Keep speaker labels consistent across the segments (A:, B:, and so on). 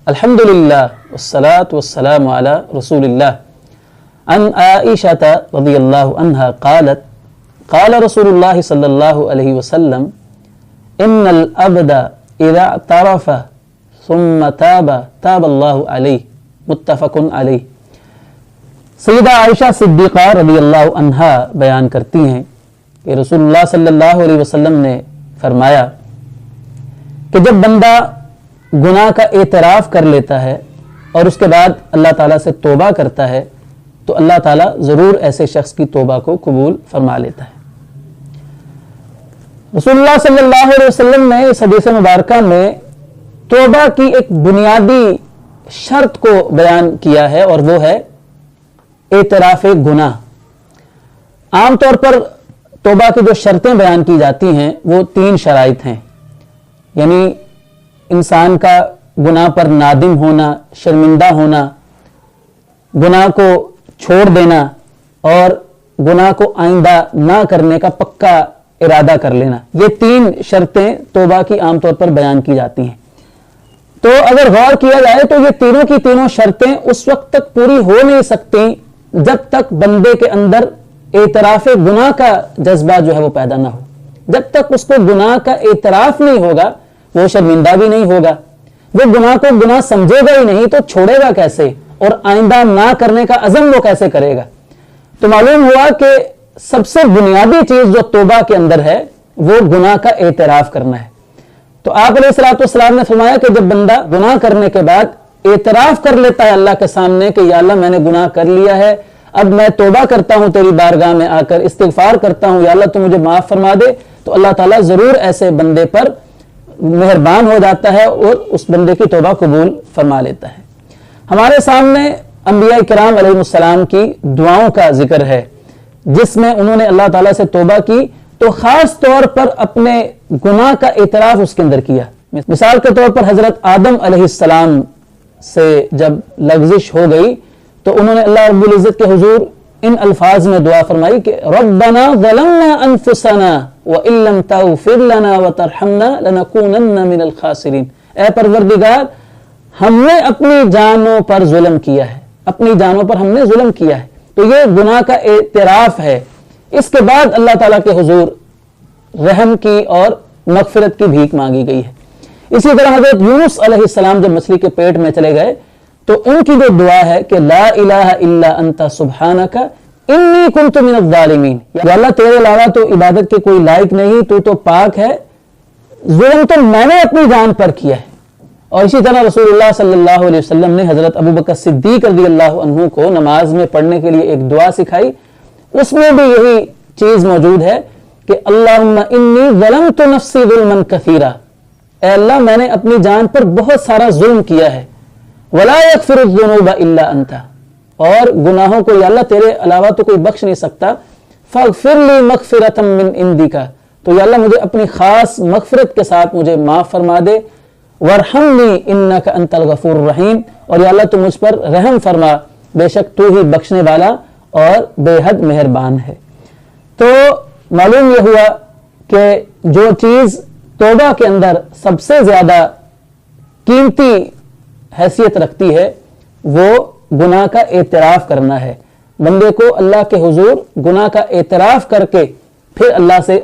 A: الحمدللہ والصلاة والسلام علی رسول اللہ. عن عائشۃ رضی اللہ عنہا قالت قال رسول اللہ صلی اللہ علیہ وسلم ان العبد اذا اعترف ثم تاب تاب اللہ علیہ. متفق علیہ. سیدہ عائشہ صدیقہ رضی اللہ عنہا بیان کرتی ہیں کہ رسول اللہ صلی اللہ علیہ وسلم نے فرمایا کہ جب بندہ گناہ کا اعتراف کر لیتا ہے اور اس کے بعد اللہ تعالیٰ سے توبہ کرتا ہے تو اللہ تعالیٰ ضرور ایسے شخص کی توبہ کو قبول فرما لیتا ہے. رسول اللہ صلی اللہ علیہ وسلم نے اس حدیث مبارکہ میں توبہ کی ایک بنیادی شرط کو بیان کیا ہے اور وہ ہے اعتراف گناہ. عام طور پر توبہ کی جو شرطیں بیان کی جاتی ہیں وہ 3 شرائط ہیں، یعنی انسان کا گناہ پر نادم ہونا، شرمندہ ہونا، گناہ کو چھوڑ دینا اور گناہ کو آئندہ نہ کرنے کا پکا ارادہ کر لینا. یہ 3 شرطیں توبہ کی عام طور پر بیان کی جاتی ہیں. تو اگر غور کیا جائے تو یہ تینوں کی تینوں شرطیں اس وقت تک پوری ہو نہیں سکتی جب تک بندے کے اندر اعتراف گناہ کا جذبہ جو ہے وہ پیدا نہ ہو. جب تک اس کو گناہ کا اعتراف نہیں ہوگا وہ شرمندہ بھی نہیں ہوگا، وہ گناہ کو گناہ سمجھے گا ہی نہیں تو چھوڑے گا کیسے اور آئندہ نہ کرنے کا عزم وہ کیسے کرے گا. تو معلوم ہوا کہ سب سے بنیادی چیز جو توبہ کے اندر ہے وہ گناہ کا اعتراف کرنا ہے. تو آپ علیہ الصلوۃ والسلام نے فرمایا کہ جب بندہ گناہ کرنے کے بعد اعتراف کر لیتا ہے اللہ کے سامنے کہ یا اللہ میں نے گناہ کر لیا ہے، اب میں توبہ کرتا ہوں تیری بارگاہ میں آ کر، استغفار کرتا ہوں، یا اللہ تو مجھے معاف فرما دے، تو اللہ تعالیٰ ضرور ایسے بندے پر مہربان ہو جاتا ہے اور اس بندے کی توبہ قبول فرما لیتا ہے. ہمارے سامنے انبیاء کرام علیہ السلام کی دعاؤں کا ذکر ہے جس میں انہوں نے اللہ تعالیٰ سے توبہ کی تو خاص طور پر اپنے گناہ کا اعتراف اس کے اندر کیا. مثال کے طور پر حضرت آدم علیہ السلام سے جب لغزش ہو گئی تو انہوں نے اللہ رب العزت کے حضور ان الفاظ میں دعا فرمائی کہ ربنا ظلمنا انفسنا وان لم تغفر لنا وترحمنا لنكونن من الخاسرین. اے پروردگار ہم نے اپنی جانوں پر ظلم کیا ہے، اپنی جانوں پر ہم نے ظلم کیا ہے. تو یہ گناہ کا اعتراف ہے. اس کے بعد اللہ تعالیٰ کے حضور رحم کی اور مغفرت کی بھیک مانگی گئی ہے. اسی طرح حضرت یونس علیہ السلام جب مچھلی کے پیٹ میں چلے گئے تو ان کی جو دعا ہے کہ لا الہ الا انت سبحانک انی کنت من الظالمین، یا اللہ تیرے علاوہ تو عبادت کے کوئی لائق نہیں، تو تو پاک ہے، ظلم تو میں نے اپنی جان پر کیا ہے. اور اسی طرح رسول اللہ صلی اللہ علیہ وسلم نے حضرت ابوبکر صدیق رضی اللہ عنہ کو نماز میں پڑھنے کے لیے ایک دعا سکھائی. اس میں بھی یہی چیز موجود ہے کہ اللہم انی ظلمت نفسی ظلما کثیرا، اے اللہ میں نے اپنی جان پر بہت سارا ظلم کیا ہے. ولا یغفر الذنوب الا انت، اور گناہوں کو یا اللہ تیرے علاوہ تو کوئی بخش نہیں سکتا. فاغفر لی مغفرۃ من عندک، تو یا اللہ مجھے اپنی خاص مغفرت کے ساتھ مجھے معاف فرما دے. وارحمنی انک انت الغفور الرحیم، اور یا اللہ تو مجھ پر رحم فرما، بے شک تو ہی بخشنے والا اور بے حد مہربان ہے. تو معلوم یہ ہوا کہ جو چیز توبہ کے اندر سب سے زیادہ قیمتی حیثیت رکھتی ہے وہ گناہ کا اعتراف کرنا ہے. بندے کو اللہ کے حضور گناہ کا اعتراف کر کے پھر اللہ سے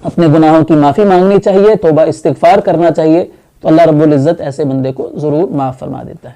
A: اپنے گناہوں کی معافی مانگنی چاہیے، توبہ استغفار کرنا چاہیے، تو اللہ رب العزت ایسے بندے کو ضرور معاف فرما دیتا ہے.